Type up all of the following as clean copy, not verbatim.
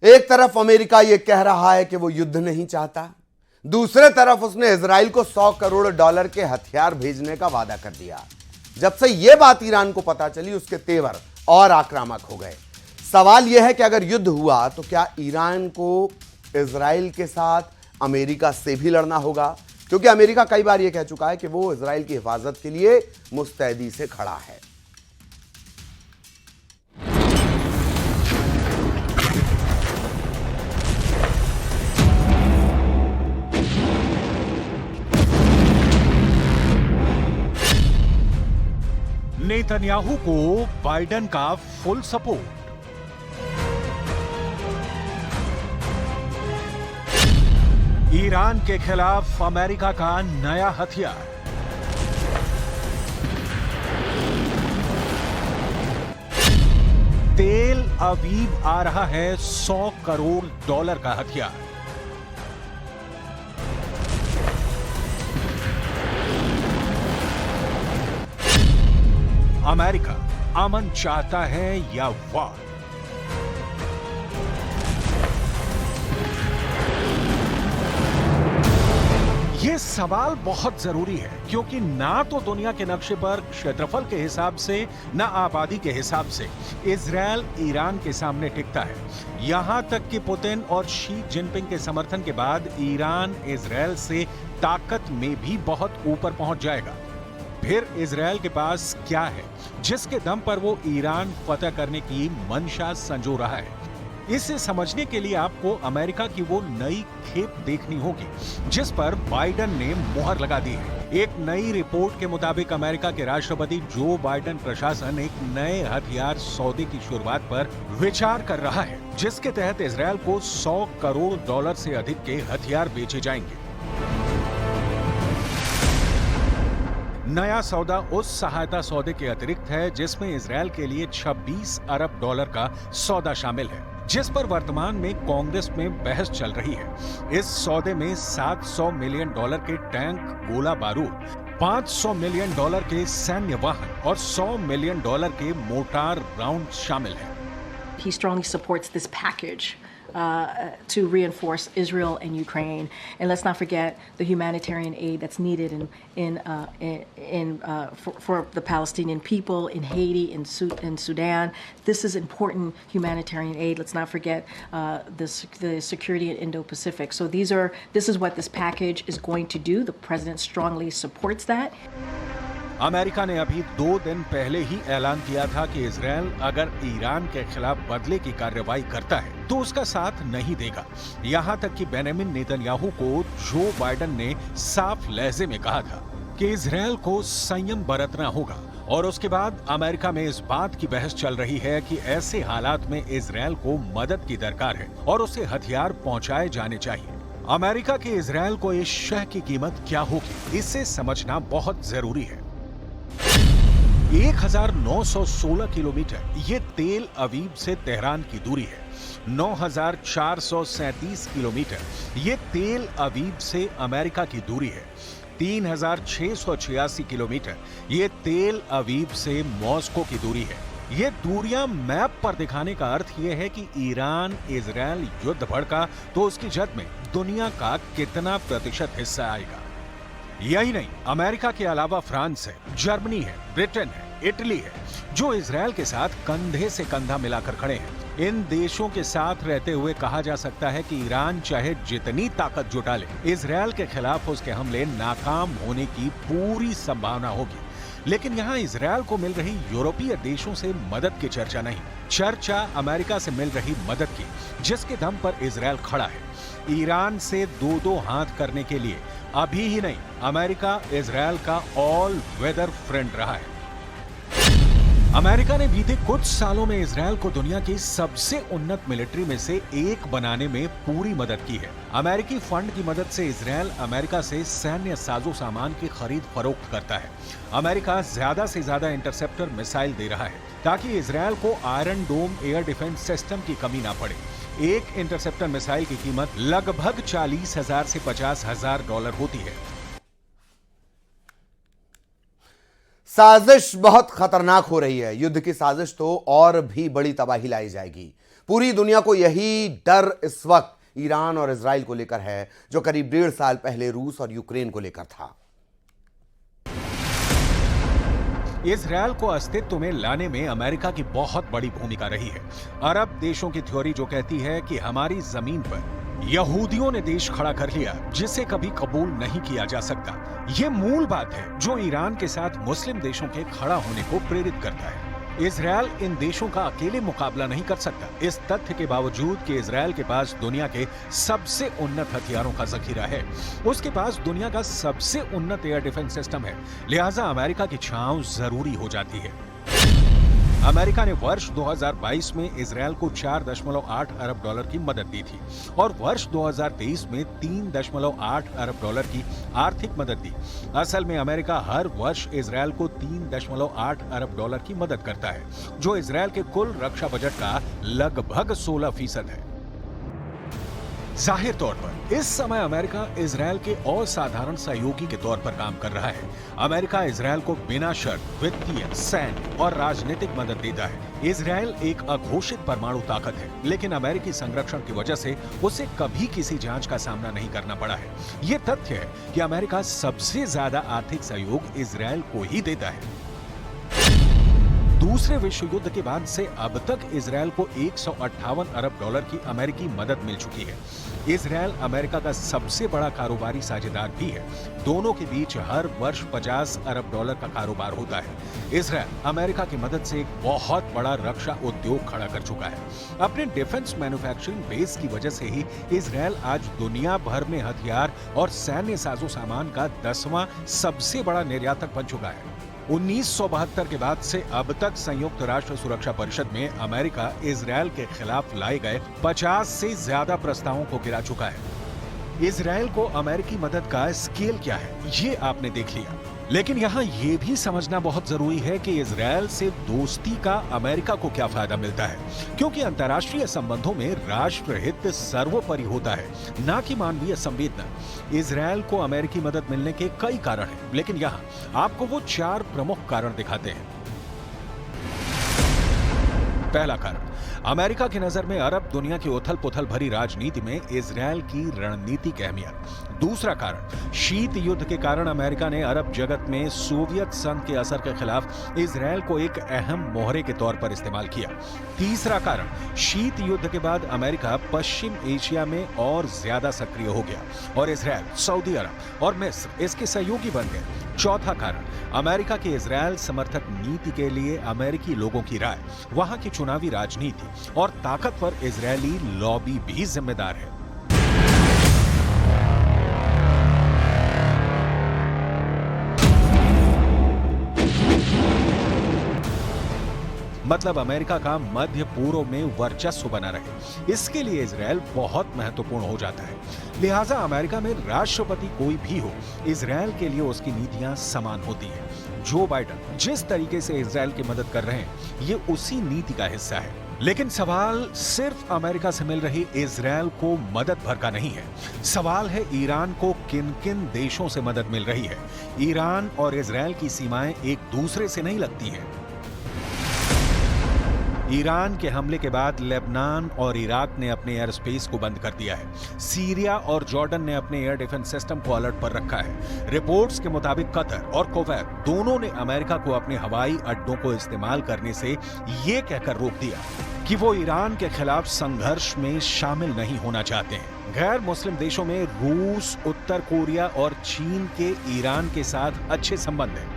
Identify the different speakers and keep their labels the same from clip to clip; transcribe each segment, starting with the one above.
Speaker 1: एक तरफ अमेरिका यह कह रहा है कि वो युद्ध नहीं चाहता, दूसरे तरफ उसने इजराइल को $100 करोड़ के हथियार भेजने का वादा कर दिया। जब से यह बात ईरान को पता चली, उसके तेवर और आक्रामक हो गए। सवाल यह है कि अगर युद्ध हुआ तो क्या ईरान को इजराइल के साथ अमेरिका से भी लड़ना होगा? क्योंकि अमेरिका कई बार यह कह चुका है कि वो इजराइल की हिफाजत के लिए मुस्तैदी से खड़ा है।
Speaker 2: नेतन्याहू को बाइडेन का फुल सपोर्ट। ईरान के खिलाफ अमेरिका का नया हथियार। तेल अवीव आ रहा है $100 करोड़ का हथियार। अमेरिका अमन चाहता है या वार? यह सवाल बहुत जरूरी है, क्योंकि ना तो दुनिया के नक्शे पर क्षेत्रफल के हिसाब से, ना आबादी के हिसाब से इजराइल ईरान के सामने टिकता है। यहां तक कि पुतिन और शी जिनपिंग के समर्थन के बाद ईरान इजराइल से ताकत में भी बहुत ऊपर पहुंच जाएगा। फिर इजराइल के पास क्या है जिसके दम पर वो ईरान फतह करने की मंशा संजो रहा है? इसे समझने के लिए आपको अमेरिका की वो नई खेप देखनी होगी जिस पर बाइडेन ने मुहर लगा दी है। एक नई रिपोर्ट के मुताबिक अमेरिका के राष्ट्रपति जो बाइडेन प्रशासन एक नए हथियार सौदे की शुरुआत पर विचार कर रहा है, जिसके तहत इजराइल को $100 करोड़ से अधिक के हथियार बेचे जाएंगे। नया सौदा उस सहायता सौदे के अतिरिक्त है जिसमें इजराइल के लिए $26 अरब का सौदा शामिल है, जिस पर वर्तमान में कांग्रेस में बहस चल रही है। इस सौदे में $700 मिलियन के टैंक, गोला बारूद, $500 मिलियन के सैन्य वाहन और $100 मिलियन के मोर्टार राउंड शामिल है।
Speaker 3: He strongly supports this package to reinforce Israel and Ukraine, and let's not forget the humanitarian aid that's needed for the Palestinian people in Haiti, in Sudan. This is important humanitarian aid. Let's not forget the security in Indo-Pacific. So this is what this package is going to do. The president strongly supports that.
Speaker 2: America ने अभी 2 दिन पहले ही ऐलान किया था कि Israel अगर Iran के खिलाफ बदले की कार्रवाई करता है तो उसका साथ नहीं देगा। यहां तक कि बेंजामिन नेतन्याहू को जो बाइडेन ने साफ लहजे में कहा था कि इजराइल को संयम बरतना होगा। और उसके बाद अमेरिका में इस बात की बहस चल रही है कि ऐसे हालात में इजराइल को मदद की दरकार है और उसे हथियार पहुंचाए जाने चाहिए। अमेरिका के इजराइल को इस शह की कीमत क्या होगी, इसे समझना बहुत जरूरी है। 1916 किलोमीटर ये तेल अवीव से तेहरान की दूरी है। 9437 किलोमीटर ये तेल अवीव से अमेरिका की दूरी है। 3686 किलोमीटर ये तेल अवीव से मॉस्को की दूरी है। ये दूरियां मैप पर दिखाने का अर्थ यह है कि ईरान इजराइल युद्ध भड़का तो उसकी जद में दुनिया का कितना प्रतिशत हिस्सा आएगा। यही नहीं, अमेरिका के अलावा फ्रांस है, जर्मनी है, ब्रिटेन है, इटली है, जो इजराइल के साथ कंधे से कंधा मिलाकर खड़े हैं। इन देशों के साथ रहते हुए कहा जा सकता है कि ईरान चाहे जितनी ताकत जुटा ले, इजराइल के खिलाफ उसके हमले नाकाम होने की पूरी संभावना होगी। लेकिन यहाँ इजराइल को मिल रही यूरोपीय देशों से मदद की चर्चा नहीं, चर्चा अमेरिका से मिल रही मदद की, जिसके दम पर इजराइल खड़ा है। ईरान से दो हाथ करने के लिए अभी ही नहीं, अमेरिका इजराइल का ऑल वेदर फ्रेंड रहा है। अमेरिका ने बीते कुछ सालों में इजराइल को दुनिया की सबसे उन्नत मिलिट्री में से एक बनाने में पूरी मदद की है। अमेरिकी फंड की मदद से इजराइल अमेरिका से सैन्य साजो सामान की खरीद फरोख्त करता है। अमेरिका ज्यादा से ज्यादा इंटरसेप्टर मिसाइल दे रहा है ताकि इजराइल को आयरन डोम एयर डिफेंस सिस्टम की कमी ना पड़े। एक इंटरसेप्टर मिसाइल की कीमत लगभग $40,000 से $50,000 होती है।
Speaker 1: साजिश बहुत खतरनाक हो रही है। युद्ध की साजिश तो और भी बड़ी तबाही लाई जाएगी। पूरी दुनिया को यही डर इस वक्त ईरान और इजराइल को लेकर है, जो करीब 1.5 साल पहले रूस और यूक्रेन को लेकर था।
Speaker 2: इजरायल को अस्तित्व में लाने में अमेरिका की बहुत बड़ी भूमिका रही है। अरब देशों की थ्योरी जो कहती है कि हमारी जमीन पर यहूदियों ने देश खड़ा कर लिया जिसे कभी कबूल नहीं किया जा सकता, ये मूल बात है जो ईरान के साथ मुस्लिम देशों के खड़ा होने को प्रेरित करता है। इजरायल इन देशों का अकेले मुकाबला नहीं कर सकता, इस तथ्य के बावजूद कि इजरायल के पास दुनिया के सबसे उन्नत हथियारों का जखीरा है, उसके पास दुनिया का सबसे उन्नत एयर डिफेंस सिस्टम है, लिहाजा अमेरिका की छांव जरूरी हो जाती है। अमेरिका ने वर्ष 2022 में इजरायल को 4.8 अरब डॉलर की मदद दी थी और वर्ष 2023 में 3.8 अरब डॉलर की आर्थिक मदद दी। असल में अमेरिका हर वर्ष इजरायल को 3.8 अरब डॉलर की मदद करता है, जो इजरायल के कुल रक्षा बजट का लगभग 16% है। जाहिर तौर पर इस समय अमेरिका इजरायल के असाधारण सहयोगी के तौर पर काम कर रहा है। अमेरिका इजरायल को बिना शर्त वित्तीय, सैन्य और राजनीतिक मदद देता है। इजरायल एक अघोषित परमाणु ताकत है, लेकिन अमेरिकी संरक्षण की वजह से उसे कभी किसी जांच का सामना नहीं करना पड़ा है। ये तथ्य है कि अमेरिका सबसे ज्यादा आर्थिक सहयोग इजरायल को ही देता है। दूसरे विश्व युद्ध के बाद से अब तक इजरायल को 158 अरब डॉलर की अमेरिकी मदद मिल चुकी है। इजरायल अमेरिका का सबसे बड़ा कारोबारी साझेदार भी है। दोनों के बीच हर वर्ष 50 अरब डॉलर का कारोबार होता है। इजरायल अमेरिका की मदद से एक बहुत बड़ा रक्षा उद्योग खड़ा कर चुका है। अपने डिफेंस मैन्युफैक्चरिंग बेस की वजह से ही इजरायल आज दुनिया भर में हथियार और सैन्य साजो सामान का 10वां सबसे बड़ा निर्यातक बन चुका है। 1972 के बाद से अब तक संयुक्त राष्ट्र सुरक्षा परिषद में अमेरिका इजरायल के खिलाफ लाए गए 50 से ज्यादा प्रस्तावों को गिरा चुका है। इजरायल को अमेरिकी मदद का स्केल क्या है, ये आपने देख लिया, लेकिन यहाँ ये भी समझना बहुत जरूरी है कि इजरायल से दोस्ती का अमेरिका को क्या फायदा मिलता है, क्योंकि अंतर्राष्ट्रीय संबंधों में राष्ट्रहित सर्वोपरि होता है, ना कि मानवीय संवेदना। इजरायल को अमेरिकी मदद मिलने के कई कारण हैं, लेकिन यहाँ आपको वो 4 प्रमुख कारण दिखाते हैं। पहला कारण, अमेरिका की नजर में अरब दुनिया की उथल पुथल भरी राजनीति में इजरायल की रणनीतिक अहमियत। दूसरा कारण, शीत युद्ध के कारण अमेरिका ने अरब जगत में सोवियत संघ के असर के खिलाफ इजरायल को एक अहम मोहरे के तौर पर इस्तेमाल किया। तीसरा कारण, शीत युद्ध के बाद अमेरिका पश्चिम एशिया में और ज्यादा सक्रिय हो गया और इजरायल, सऊदी अरब और मिस्र इसके सहयोगी बन गए। चौथा कारण, अमेरिका की इजरायल समर्थक नीति के लिए अमेरिकी लोगों की राय, वहां की चुनावी राजनीति और ताकतवर इजरायली लॉबी भी जिम्मेदार है। मतलब अमेरिका का मध्य पूर्व में वर्चस्व बना रहे, इसके लिए इजरायल बहुत महत्वपूर्ण हो जाता है। लिहाजा अमेरिका में राष्ट्रपति कोई भी हो, इजरायल के लिए उसकी नीतियां समान होती हैं। जो बाइडेन जिस तरीके से इजरायल की मदद कर रहे हैं, ये उसी नीति का हिस्सा है। लेकिन सवाल सिर्फ अमेरिका से मिल रही इजरायल को मदद भर का नहीं है। सवाल है ईरान को किन किन देशों से मदद मिल रही है। ईरान और इजरायल की सीमाएं एक दूसरे से नहीं लगती हैं। ईरान के हमले के बाद लेबनान और इराक ने अपने एयर स्पेस को बंद कर दिया है। सीरिया और जॉर्डन ने अपने एयर डिफेंस सिस्टम को अलर्ट पर रखा है। रिपोर्ट्स के मुताबिक कतर और कुवैत दोनों ने अमेरिका को अपने हवाई अड्डों को इस्तेमाल करने से ये कहकर रोक दिया कि वो ईरान के खिलाफ संघर्ष में शामिल नहीं होना चाहते हैं। गैर मुस्लिम देशों में रूस, उत्तर कोरिया और चीन के ईरान के साथ अच्छे संबंध हैं।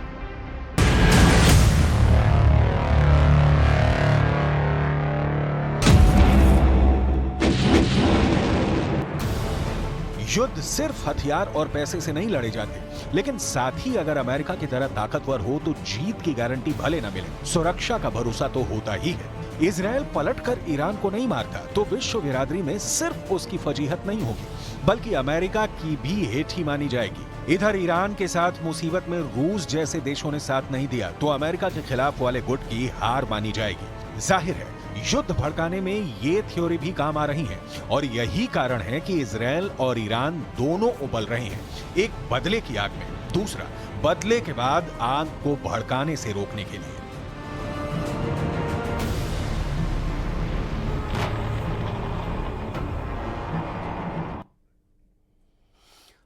Speaker 2: युद्ध सिर्फ हथियार और पैसे से नहीं लड़े जाते, लेकिन साथ ही अगर अमेरिका की तरह ताकतवर हो तो जीत की गारंटी भले न मिले, सुरक्षा का भरोसा तो होता ही है। इजरायल पलटकर ईरान को नहीं मारता तो विश्व बिरादरी में सिर्फ उसकी फजीहत नहीं होगी, बल्कि अमेरिका की भी हेठी मानी जाएगी। इधर ईरान के साथ मुसीबत में रूस जैसे देशों ने साथ नहीं दिया तो अमेरिका के खिलाफ वाले गुट की हार मानी जाएगी। जाहिर है युद्ध भड़काने में ये थ्योरी भी काम आ रही है और यही कारण है कि इजरायल और ईरान दोनों उबल रहे हैं, एक बदले की आग में, दूसरा बदले के बाद आग को भड़काने से रोकने के लिए।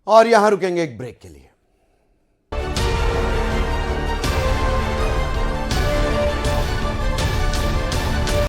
Speaker 1: और यहां रुकेंगे एक ब्रेक के लिए।